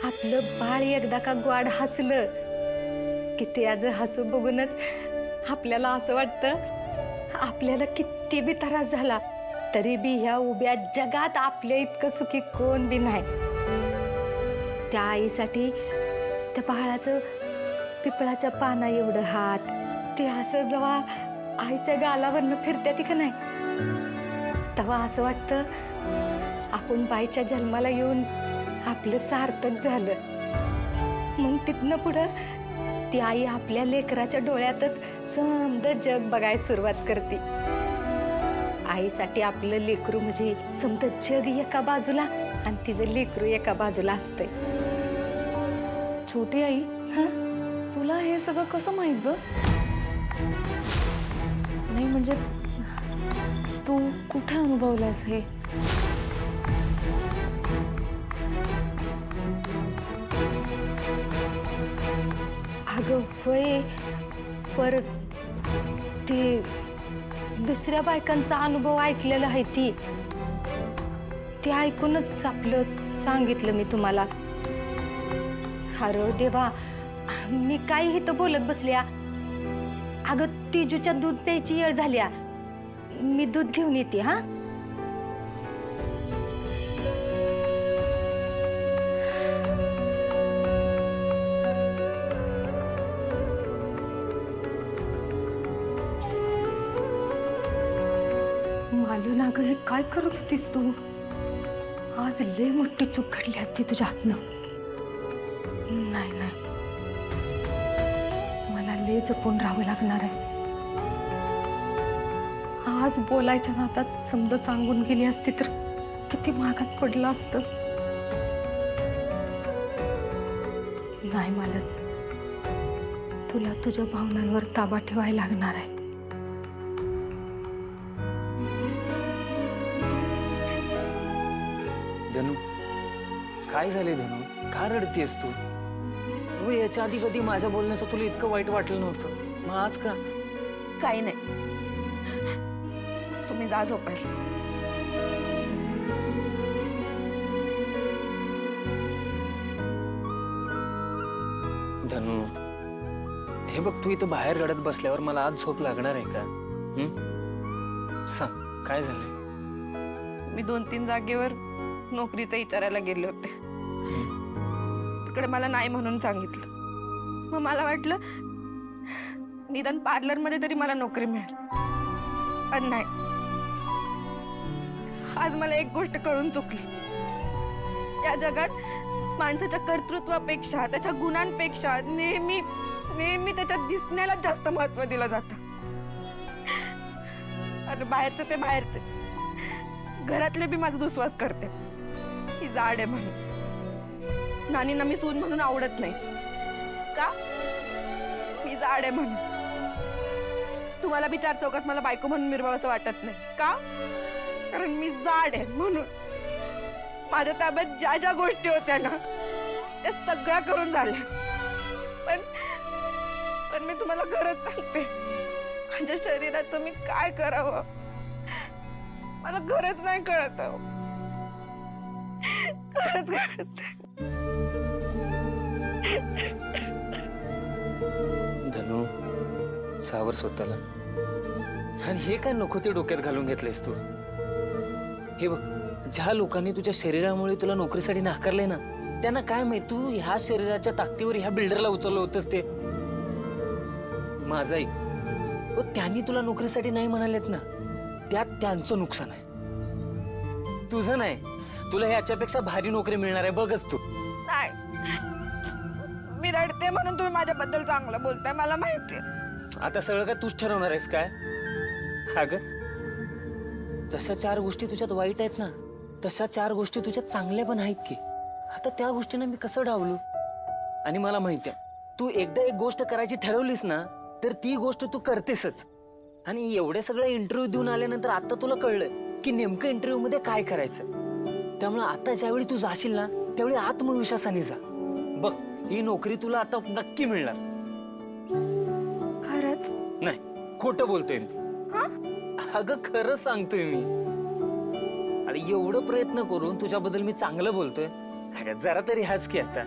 आपलं बाळ एकदा का गोड हसलं की त्याचं हसू बघूनच आपल्याला असं वाटतं आपल्याला किती बी त्रास झाला तरी बी ह्या उभ्या जगात आपल्या इतकं सुखी कोण बी नाही. त्या आईसाठी त्या बाळाचं पिपळाच्या पाना एवढं हात ते असं जेव्हा आईच्या गालावरनं फिरत्याती का नाही तेव्हा असं वाटतं आपण बाईच्या जन्माला येऊन आपलं सार्थक झालं. मग तिथनं पुढं ती आई आपल्या लेकराच्या डोळ्यातच समद जग बघायला सुरुवात करते. आईसाठी आपलं लेकरू म्हणजे समद जग एका बाजूला आणि तिचं लेकरू एका बाजूला असतंय. छोटी आई, तुला हे सगळं कसं माहित ग? नाही म्हणजे तू कुठे अनुभवलास हे? अगं वय पर ते दुसऱ्या बायकांचा अनुभव ऐकलेला आहे ते ऐकूनच आपलं सांगितलं मी तुम्हाला. अरे देवा, मी काही इथं बोलत बसल्या. अगं तिजूच्या दूध प्यायची वेळ झाल्या. मी दूध घेऊन येते. हा मालून अगं हे काय करत होतीस तू? आज लय मोठी चूक घडली असती तुझ्या हातनं. नाही नाही, मला लय जपून राहावं लागणार आहे. आज बोलायच्या नादात समज सांगून गेली असती तर किती महागात पडलं असतं. नाही मालन, तुला तुझ्या भावनांवर ताबा ठेवायला लागणार आहे. धनु, काय झाले धनु? का रडतेस तू? अगं याच्या आधी कधी माझ्या बोलण्याचं तुला इतकं वाईट वाटलं नव्हतं, मग आज का? काही नाही, तुम्ही जा झोपायला. धनु, हे बघ, तू इथं बाहेर रडत बसल्यावर मला आज झोप लागणार आहे का? सांग, काय झालंय? मी 2-3 जागेवर नोकरीचं विचारायला गेले होते. तिकडे मला नाही म्हणून सांगितलं. मग मला वाटलं निदान पार्लरमध्ये तरी मला नोकरी मिळेल, पण नाही. आज मला एक गोष्ट कळून चुकली. या जगात माणसाच्या कर्तृत्वापेक्षा त्याच्या गुणांपेक्षा नेहमी नेहमी त्याच्या दिसण्याला जास्त महत्व दिलं जातं. आणि बाहेरचं ते बाहेरचे, घरातले बी माझा दुस्वास करते. ही जाड आहे म्हणून, नानींना मी सून म्हणून आवडत नाही का? मी जाड आहे म्हणून. तुम्हाला बी 4 चौकात मला बायको म्हणून मिरवावं असं वाटत नाही का? कारण मी जाड आहे म्हणून. माझ्या ताब्यात ज्या ज्या गोष्टी होत्या ना त्या सगळ्या करून झाल्या. पण मी तुम्हाला खरंच सांगते, माझ्या शरीराचं मी काय करावं मला खरंच नाही कळत. खरंच कळत. धनु, सावर स्वतःला. आणि हे काय नको ते डोक्यात घालून घेतलेस तू? हे बघ, ज्या लोकांनी तुझ्या शरीरामुळे तुला नोकरीसाठी नाकारले ना, त्यांना काय माहित तू ह्या शरीराच्या ताकदीवर ह्या बिल्डरला उचललं होतंस ते. माझं ऐक, त्यांनी तुला नोकरीसाठी नाही म्हणालेत ना, त्यात त्यांचं नुकसान आहे, तुझं नाही. तुला ह्याच्यापेक्षा भारी नोकरी मिळणार आहे, बघच तू. नाही, मी रडते म्हणून तुम्ही माझ्याबद्दल चांगलं बोलताय, मला माहिती. आता सगळं काय तूच ठरवणार आहेस काय? अगं, जशा 4 गोष्टी तुझ्यात वाईट आहेत ना, तशा 4 गोष्टी तुझ्यात चांगल्या पण आहेत की. आता त्या गोष्टींना मी कसं डावलू? आणि मला माहिती आहे, तू एकदा एक गोष्ट करायची ठरवलीस ना तर ती गोष्ट तू करतेसच. आणि एवढे सगळे इंटरव्ह्यू देऊन आल्यानंतर आता तुला कळलं की नेमकं इंटरव्ह्यू मध्ये काय करायचं. त्यामुळे आता ज्यावेळी तू जाशील ना त्यावेळी आत्मविश्वासाने जा. बघ, ही नोकरी तुला आता नक्की मिळणार. खरंच? नाही, खोटं बोलतोय मी. अगं, खरंच सांगतोय मी. आणि एवढं प्रयत्न करून तुझ्याबद्दल मी चांगलं बोलतोय अगं जरा तरी हस की आता.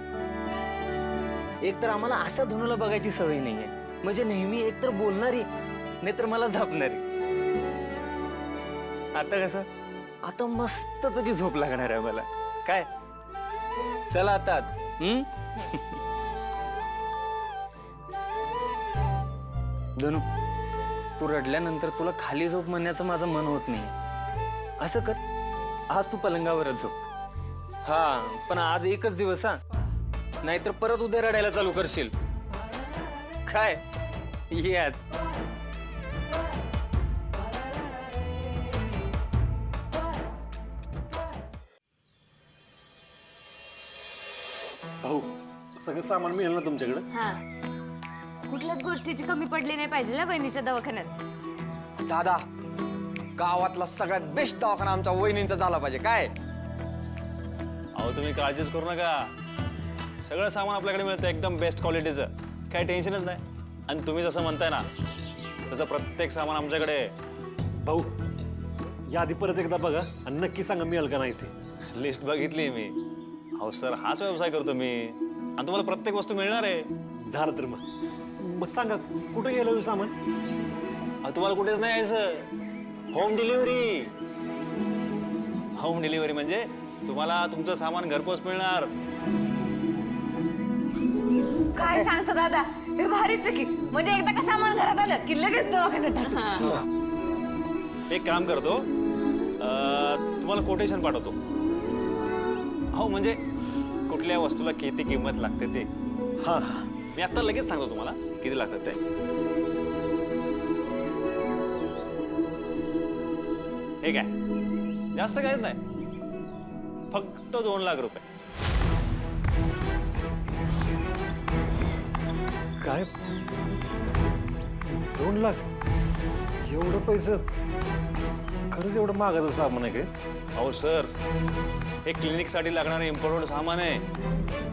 एक तर आम्हाला अशा धुनूला बघायची सवय नाहीये. म्हणजे नेहमी एक तर बोलणारी नाहीतर मला झापणारी. आता कसं आता मस्तपैकी झोप लागणार आहे मला. काय चला आता धनू, तू रडल्यानंतर तुला खाली झोप म्हणण्याचं माझं मन होत नाही. असं कर, आज तू पलंगावरच झोप. हा पण आज एकच दिवस हा, नाहीतर परत उद्या रडायला चालू करशील. काय ये आत. हो सगळं सामान मिळेल ना तुमच्याकडे? हा, कुठल्याच गोष्टीची कमी पडली नाही पाहिजे ना बहिणीच्या दवाखान्यात. दादा, गावातला सगळ्यात बेस्ट दवाखाना आमच्या वहिनींचा झाला पाहिजे काय? अहो तुम्ही काळजीच करू नका, सगळं सामान आपल्याकडे मिळतं एकदम बेस्ट क्वालिटीचं, काही टेन्शनच नाही. आणि तुम्ही जसं म्हणताय ना तसं प्रत्येक सामान आमच्याकडे आहे. भाऊ यादी परत एकदा बघा आणि नक्की सांगा मिळेल का नाही ते. लिस्ट बघितली मी. अहो सर, हाच व्यवसाय करतो मी आणि तुम्हाला प्रत्येक वस्तू मिळणार आहे. झालं तर मग सांगा कुठं गेलं हे सामान. अहो तुम्हाला कुठेच नाही यायचं, होम डिलिव्हरी. होम डिलिव्हरी म्हणजे तुम्हाला तुमचं सामान घरपोच मिळणार. काय सांगतो दादा, हे भारीच आहे की. म्हणजे एकदा का सामान घरात आलं की लगेच दवाखान्यात टाकतो. एक काम करतो, तुम्हाला कोटेशन पाठवतो. हो म्हणजे कुठल्या वस्तूला किती किंमत लागते ते. हां मी आता लगेच सांगतो तुम्हाला किती लागतात ते. हे काय जास्त काहीच नाही, फक्त 2 लाख रुपये. काय 2 लाख? एवढं पैसे? खरंच एवढं महागाचं सामान आहे काय? अहो सर, हे क्लिनिकसाठी लागणारे इम्पॉर्टंट सामान आहे.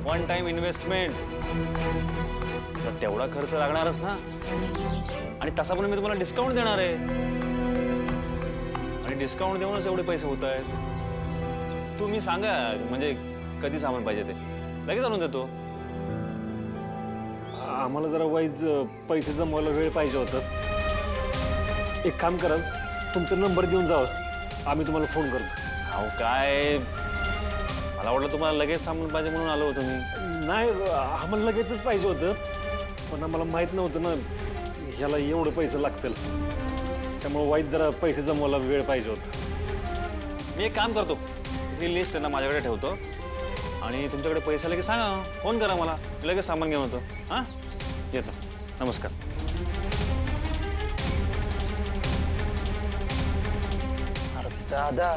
1 टाइम इन्व्हेस्टमेंट. तर तेवढा खर्च लागणारच ना. आणि तसा पण मी तुम्हाला डिस्काउंट देणार आहे. आणि डिस्काउंट देऊनच एवढे पैसे होत आहेत. तुम्ही सांगा म्हणजे कधी सामान पाहिजे ते, लगेच आणून देतो. आम्हाला जरा वाईज पैसे जमवायला वेळ पाहिजे होतं. एक काम करा, तुमचा नंबर देऊन जावं, आम्ही तुम्हाला फोन करतो. अहो काय, मला वाटलं तुम्हाला लगेच सामान पाहिजे म्हणून आलो होतो मी. नाही, आम्हाला लगेचच पाहिजे होतं, पण आम्हाला माहीत नव्हतं ना ह्याला एवढं पैसे लागतील. त्यामुळे वाईज जरा पैसे जमवायला वेळ पाहिजे होता. मी एक काम करतो, ही लिस्ट आहे ना माझ्याकडे ठेवतो आणि तुमच्याकडे पैसे लगेच सांगा, फोन करा मला, लगेच सामान घेऊन येतो. हां येतो, नमस्कार. दादा,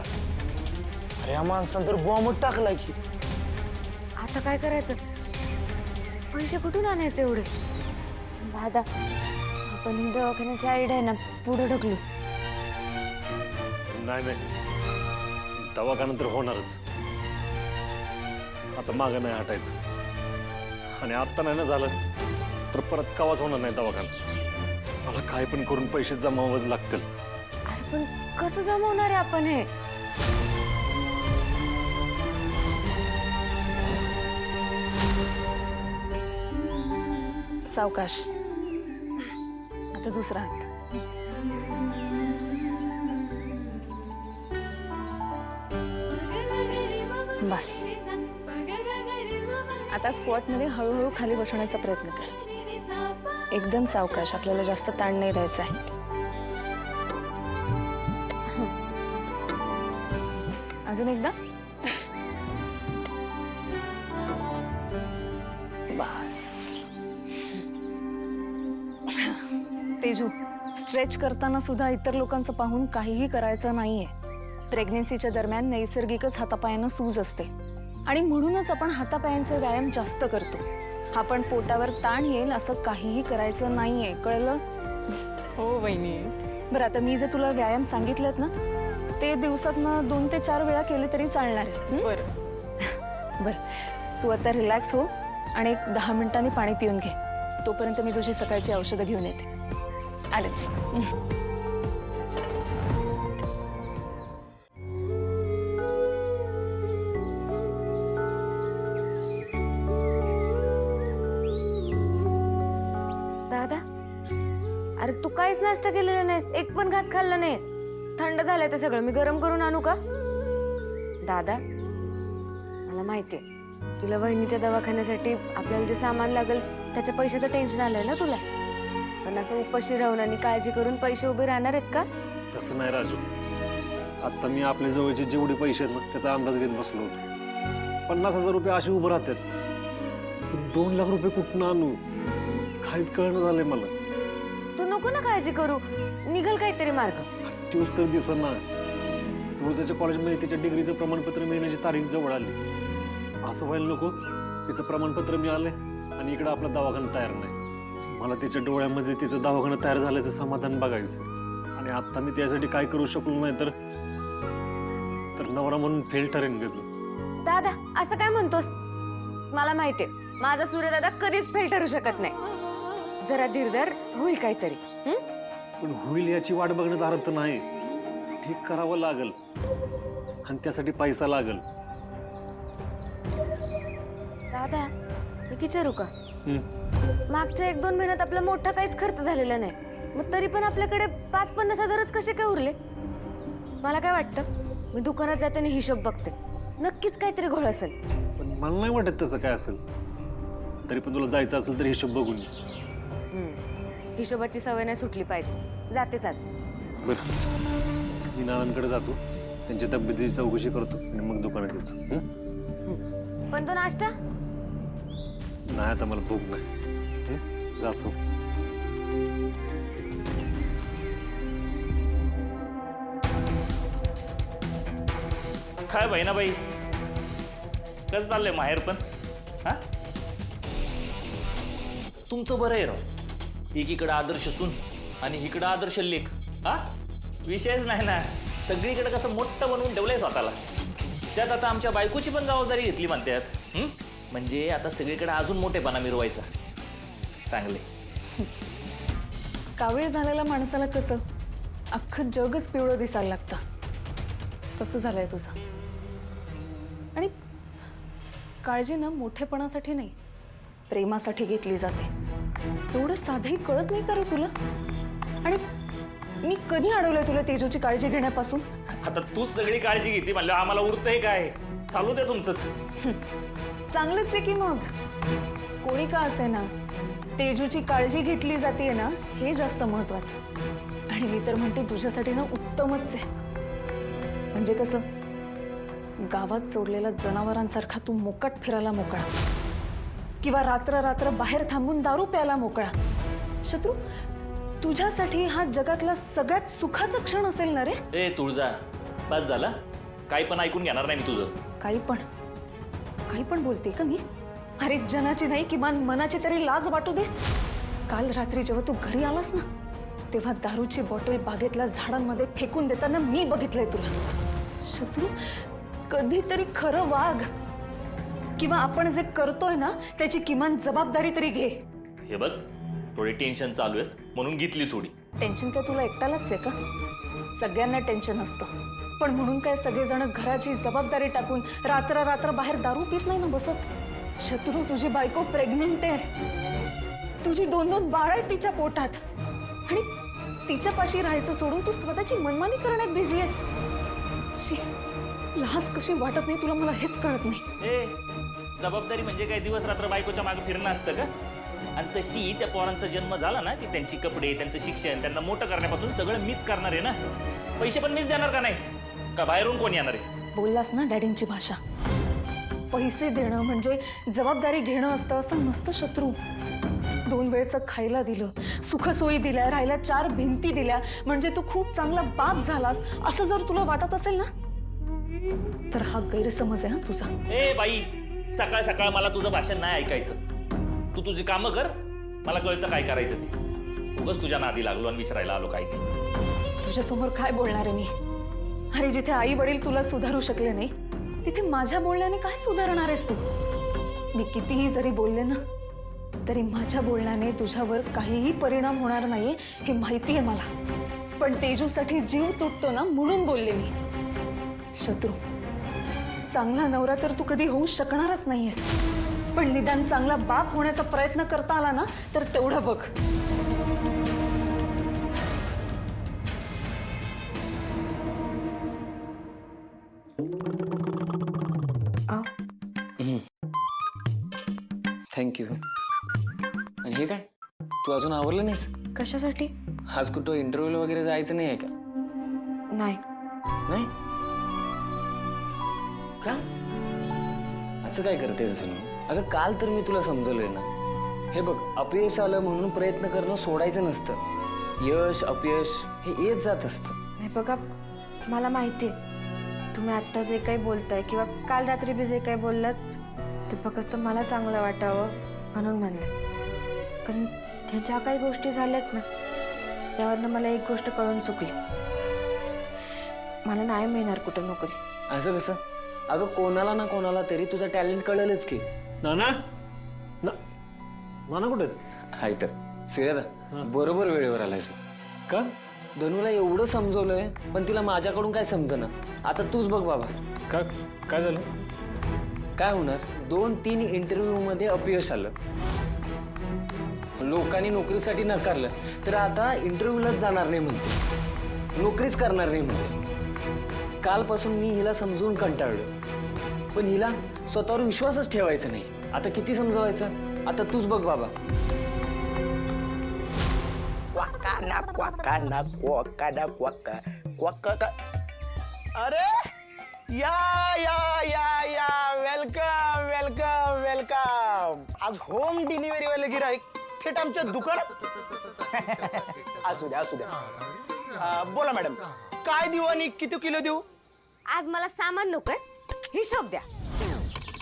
अरे या माणसानं तर बॉम्ब टाकलाय की. आता काय करायचं? पैसे कुठून आणायचे एवढे? दादा, आपण ही दवाखान्याची आयडिया आहे ना पुढे ढकलू. नाही, दवाखाना तर होणारच. आता मागं नाही हटायचं. आणि आत्ता नाही ना झालं तर परत कवाच होणार नाही दवाखाना. मला काय पण करून पैसे जमावच लागतील. अरे पण कसं जमवणार आहे आपण हे? सावकाश. आता दुसरा हात. बस. आता स्क्वॉटमध्ये हळूहळू खाली बसण्याचा प्रयत्न कर. एकदम सावकाश, आपल्याला जास्त ताण नाही द्यायचा आहे. अजून एकदा. बस. तेजू, स्ट्रेच करताना सुद्धा इतर लोकांचं पाहून काहीही करायचं नाहीये. प्रेग्नेन्सीच्या दरम्यान नैसर्गिकच हातापायांना सूज असते आणि म्हणूनच आपण हातापायांचे व्यायाम जास्त करतो. आपण पोटावर ताण येईल असं काहीही करायचं नाहीये, कळलं? हो वहिनी. बरं, आता मी जे तुला व्यायाम सांगितलेत ना ते दिवसातनं 2 ते 4 वेळा केले तरी चालणार आहे. बरं. बरं, तू आता रिलॅक्स हो आणि एक 10 मिनिटांनी पाणी पिऊन घे. तोपर्यंत मी तुझी सकाळची औषधं घेऊन येते. आलेच. काहीच नाश्ता केलेला नाहीस, एक पण घास खाल्ला नाही. थंड झालंय ते सगळं, मी गरम करून आणू का? दादा, मला माहितीये तुला वहिनीच्या दवाखान्यासाठी आपल्याला जे सामान लागेल त्याच्या पैशाचं टेन्शन आलंय ना तुला. पण असं उपाशी राहून आणि काळजी करून पैसे उभे राहणार आहेत का? तसं नाही राजू. आता मी आपल्या जवळचे जेवढे पैसे आहेत ना त्याचा अंदाज घेत बसलो होतो. 50,000 रुपये असे उभं राहतात. पण 2 लाख रुपये कुठून आणू काहीच कळणं झालंय मला. तू नको ना काळजी करू, निघल काहीतरी मार्ग. तोच तर दिसत ना. रोजाच्या कॉलेजमध्ये तिच्या डिग्रीचं प्रमाणपत्र मिळण्याची तारीख जवळ आली. असं व्हायला नको तिचं प्रमाणपत्र मिळालंय आणि इकडं आपला दवाखाना तयार नाही. मला तिच्या डोळ्यामध्ये तिचं दवाखाना तयार झाल्याचं समाधान बघायचं. आणि आता मी त्यासाठी काय करू शकलो नाही तर नवरा म्हणून फेल ठरेन गेलो. दादा असं काय म्हणतोस? मला माहितीये माझा सूर्यदादा कधीच फेल ठरू शकत नाही. जरा धीरधर, होईल काहीतरी. पण होईल याची वाट बघण्यात अर्थ नाही. ठीक करावं लागल आणि त्यासाठी पैसा लागल. दादा मी विचारू का? मागच्या 1-2 महिन्यात आपला मोठा काहीच खर्च झालेला नाही, मग तरी पण आपल्याकडे 5-50 हजारच कसे काय उरले? मला काय वाटतं, मी दुकानात जाताना हिशोब बघते, नक्कीच काहीतरी घोळ असेल. पण मला नाही वाटत तसं काय असेल. तरी पण तुला जायचं असेल तर हिशोब बघून ये. हिशोबाची सवय नाही सुटली पाहिजे. जातेच आज. बरं, मी नानांकडे जातो, त्यांच्या तब्येतीची चौकशी करतो आणि मग दुकानात येतो. पण तो नाश्ता? नाही, आता मला भूक नाही. जातो. काय बहिणाबाई, कसं चाललंय माहेर पण? हा, तुमचं बरं आहे राव. एकीकडे आदर्श सून आणि इकडं आदर्श लेख. हा, विषयच नाही ना. सगळीकडे कसं मोठं बनवून ठेवलंय स्वतःला. त्यात आता आमच्या बायकोची पण जबाबदारी घेतली म्हणतात. म्हणजे आता सगळीकडे अजून मोठेपणा मिरवायचा. चांगले. कावीळ झालेल्या माणसाला कसं अख्खं जगच पिवळं दिसायला लागतं, तसं झालंय तुझं. आणि काळजी ना मोठेपणासाठी नाही, प्रेमासाठी घेतली जाते. एवढं साधंही कळत नाही का रे तुला? आणि मी कधी अडवलंय तुला तेजूची काळजी घेण्यापासून? आता तूच सगळी काळजी घेते म्हणलं आम्हाला उरतंय काय? चालू दे तुमचंच. चांगलंच आहे की मग. कोणी का असे ना, तेजूची काळजी घेतली जाते ना, हे जास्त महत्वाचं. आणि मी तर म्हणते तुझ्यासाठी ना उत्तमच आहे. म्हणजे कसं, गावात सोडलेल्या जनावरांसारखा तू मोकाट फिरायला मोकळा, किंवा रात्र रात्र बाहेर थांबून दारू प्यायला मोकळा. शत्रू, तुझ्यासाठी हा जगातला सगळ्यात सुखाचा क्षण असेल ना रे? ए तुळजा, बस झाला. काही पण ऐकून घेणार नाही मी तुझं. काही पण बोलते का मी? अरे जनाची नाही, किमान मनाची तरी लाज वाटू दे. काल रात्री जेव्हा तू घरी आलास ना, तेव्हा दारूची बॉटल बागेतल्या झाडांमध्ये फेकून देताना मी बघितलंय तुला. शत्रू, कधीतरी खरं वाग, किंवा आपण जे करतोय ना त्याची किमान जबाबदारी तरी घे. हे बघ, थोडी टेन्शन चालू आहेत म्हणून घेतली थोडी. टेन्शन काय तुला एकट्यालाच आहे का? सगळ्यांना टेन्शन असतं. पण म्हणून काय सगळेजण घराची जबाबदारी टाकून रात्र रात्र बाहेर दारू पित नाही ना बसत? शत्रू, तुझी बायको प्रेग्नंट आहे. तुझी 2-2 बाळ आहेत तिच्या पोटात. आणि तिच्यापाशी राहायचं सोडून तू स्वतःची मनमानी करण्यात बिझी आहेस. लाज कशी वाटत नाही तुला, मला हेच कळत नाही. ए, जबाबदारी म्हणजे काय दिवस रात्र बायकोच्या मागे फिरणं असतं का? आणि तशी त्या पोरांचा जन्म झाला ना की त्यांची कपडे, त्यांचं शिक्षण, त्यांना मोठं करण्यापासून सगळं मीच करणार आहे ना. पैसे पण मीच देणार का नाही? का बाहेरून कोण येणार आहे? बोललास ना डॅडींची भाषा. पैसे देणं म्हणजे जबाबदारी घेणं असतं असं नसतं शत्रू. 2 वेळचं खायला दिलं, सुखसोयी दिल्या, राहायला 4 भिंती दिल्या म्हणजे तू खूप चांगला बाप झालास असं जर तुला वाटत असेल ना, तर हा गैरसमज आहे हा तुझा. ए बाई, सकाळ सकाळ मला तुझं भाषण नाही ऐकायचं. तू तुझी कामं कर, मला कळतं काय करायचं ते. उगाच तुझ्या नादी लागलो आणि विचारायला आलो काय ते. तुझ्यासमोर काय बोलणार आहे मी? अरे जिथे आई वडील तुला सुधारू शकले नाही, तिथे माझ्या बोलण्याने काय सुधारणार आहेस तू? मी कितीही जरी बोलले ना, तरी माझ्या बोलण्याने तुझ्यावर काहीही परिणाम होणार नाहीये हे माहिती आहे मला. पण तेजूसाठी जीव तुटतो ना म्हणून बोलले मी. शत्रू, चांगला नवरा तर तू कधी होऊ शकणारच नाहीयेस. पण निदान चांगला बाप होण्याचा प्रयत्न करता आला ना तर तेवढं बघ. थँक्यू. आणि हे काय, तू अजून आवरलं नाहीस? कशासाठी? आज कुठं इंटरव्ह्यूला वगैरे जायचं नाही आहे का? नाही. नाही का? असं काय करतेस जणू? अगं काल तर मी तुला समजलोय ना. हे बघ, अपयश आलं म्हणून प्रयत्न करणं सोडायचं नसतं. यश अपयश हे येत जात असतं. हे बघा, मला माहिती आहे तुम्ही आत्ता जे काही बोलताय किंवा काल रात्री बी जे काही बोललात ते फक्त मला चांगलं वाटावं म्हणून म्हणलं. पण ह्या ज्या काही गोष्टी झाल्यात ना त्यावरनं मला एक गोष्ट कळून चुकली. मला नाही मिळणार कुठं नोकरी. असं कसं? अगं कोणाला ना कोणाला तरी तुझं टॅलेंट कळेलच की. नाना नाना कुठे? हाय तर श्रेयदा, बरोबर वेळेवर आलायस बघ. का? धनूला एवढं समजवलंय पण तिला माझ्याकडून काय समजेना. आता तूच बघ बाबा. का काय झालं? काय होणार? 2-3 इंटरव्ह्यू मध्ये अपयश आलं, लोकांनी नोकरीसाठी नकारलं, तर आता इंटरव्ह्यूलाच जाणार नाही म्हणते, नोकरीच करणार नाही म्हणते. कालपासून मी हिला समजून कंटाळलो, पण हिला स्वतःवर विश्वासच ठेवायचा नाही. आता किती समजवायचं? आता तूच बघ बाबा. अरे या या या या वेलकम वेलकम वेलकम. आज होम डिलिव्हरी वाले गिराईक थेट आमच्या दुकानात. असू द्या असू द्या. बोला मॅडम, काय देऊ आणि किती किलो देऊ? आज मला सामान नकोय, हिशोब द्या.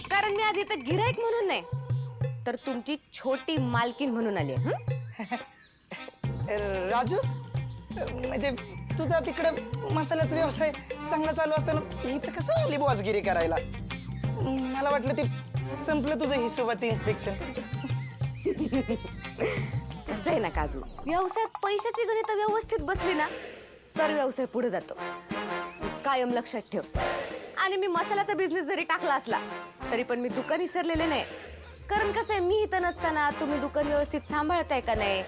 कारण मी आज इथं गिराईक म्हणून नाही तर तुमची छोटी मालकीन म्हणून आली आहे. राजू, म्हणजे तुझा तिकडे मसाल्याचा व्यवसाय चांगला चालू असताना इथं कसं आली बॉसगिरी करायला? मला वाटलं ते संपलं तुझं हिशोबाचं इन्स्पेक्शन. असं आहे ना काजू, व्यवसायात पैशाची गणित व्यवस्थित बसली ना तर व्यवसाय पुढे जातो. कायम लक्षात ठेव. आणि मी मसाल्याचा बिझनेस जरी टाकला असला तरी पण मी दुकान विसरलेले नाही. कारण कसं आहे, मी इथं नसताना तुम्ही दुकान व्यवस्थित सांभाळताय का नाही,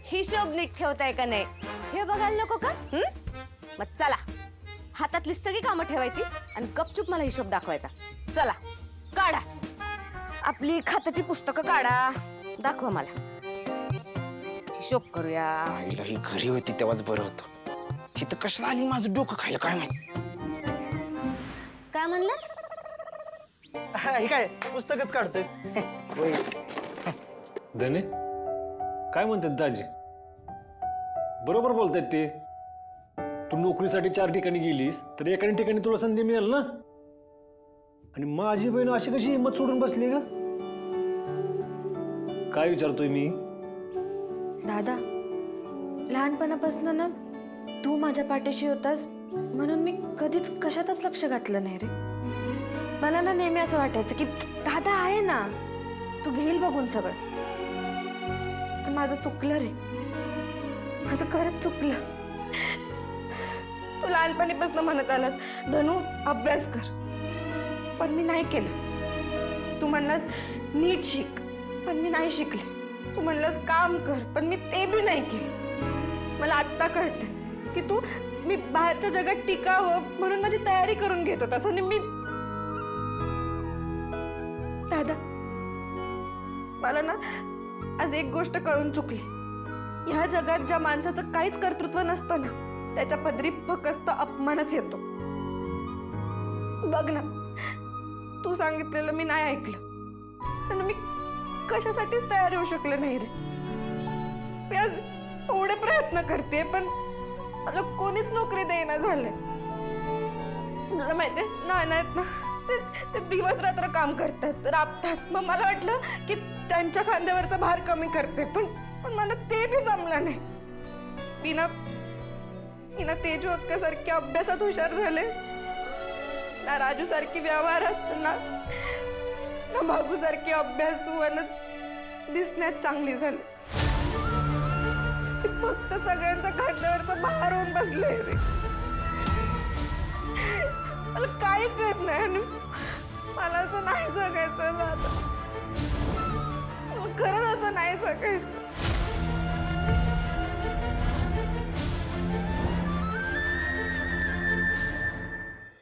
हिशोब नीट ठेवताय का नाही हे बघायला नको का? मग चला, हातातली सगळी कामं ठेवायची आणि गपचूप मला हिशोब दाखवायचा. चला काढा आपली खात्याची पुस्तकं, काढा, दाखवा मला, हिशोब करूया. आईला ही घरी होती तेव्हाच बरं होतं. इथं कशाला आली माझं डोकं खायला काय माहिती. काय म्हणलास? हे काय पुस्तकच काढतोय. धने काय म्हणतात दाजी? बरोबर बोलतायत ते. तू नोकरीसाठी 4 ठिकाणी गेलीस तर एका ठिकाणी तुला संधी मिळेल ना. आणि माझी बहीण अशी कशी हिंमत सोडून बसली ग? काय विचारतोय मी? दादा, लहानपणापासून ना तू माझ्या पाठीशी होतास म्हणून मी कधीच कशातच लक्ष घातलं नाही रे. मला ना नेहमी असं वाटायचं की दादा आहे ना, तू घेईल बघून सगळं. पण माझं चुकलं रे, माझं खरंच चुकलं. तू लहानपणीपासून म्हणत आलास धनू अभ्यास कर, पण मी नाही केलं. तू म्हणलास नीट शिक, पण मी नाही शिकले. तू म्हणलास काम कर, पण मी ते बी नाही केलं. मला आत्ता कळतं की तू मी बाहेरच्या जगात टिकावं म्हणून माझी तयारी करून घेत होतास. आणि मी दादा, मला ना आज एक गोष्ट कळून चुकली. ह्या जगात ज्या माणसाचं काहीच कर्तृत्व नसतं ना त्याच्या पदरी फक्त अपमानच येतो. बघ ना, तू सांगितलेलं मी नाही ऐकलं आणि मी कशासाठीच तयार होऊ शकले नाही रे. मी आज एवढे प्रयत्न करते पण मला कोणीच नोकरी देईना झालंय. मला माहितीये नाना आहेत ना, ते दिवस रात्र काम करतात, राबतात. मग मला वाटलं की त्यांच्या खांद्यावरचा भार कमी करते, पण मला ते बी जमलं नाही. मी ना तेजू अक्कासारखी अभ्यासात हुशार झाले, ना राजू सारखी व्यवहारात, ना भागू सारखी अभ्यासू आणि दिसण्यात चांगली झाली. फक्त सगळ्यांच्या खांद्यावरचा भार होऊन बसले रे. मला काहीच येत नाही आणि मला असं नाही जगायचं आता. खरंच असं नाही जगायचं.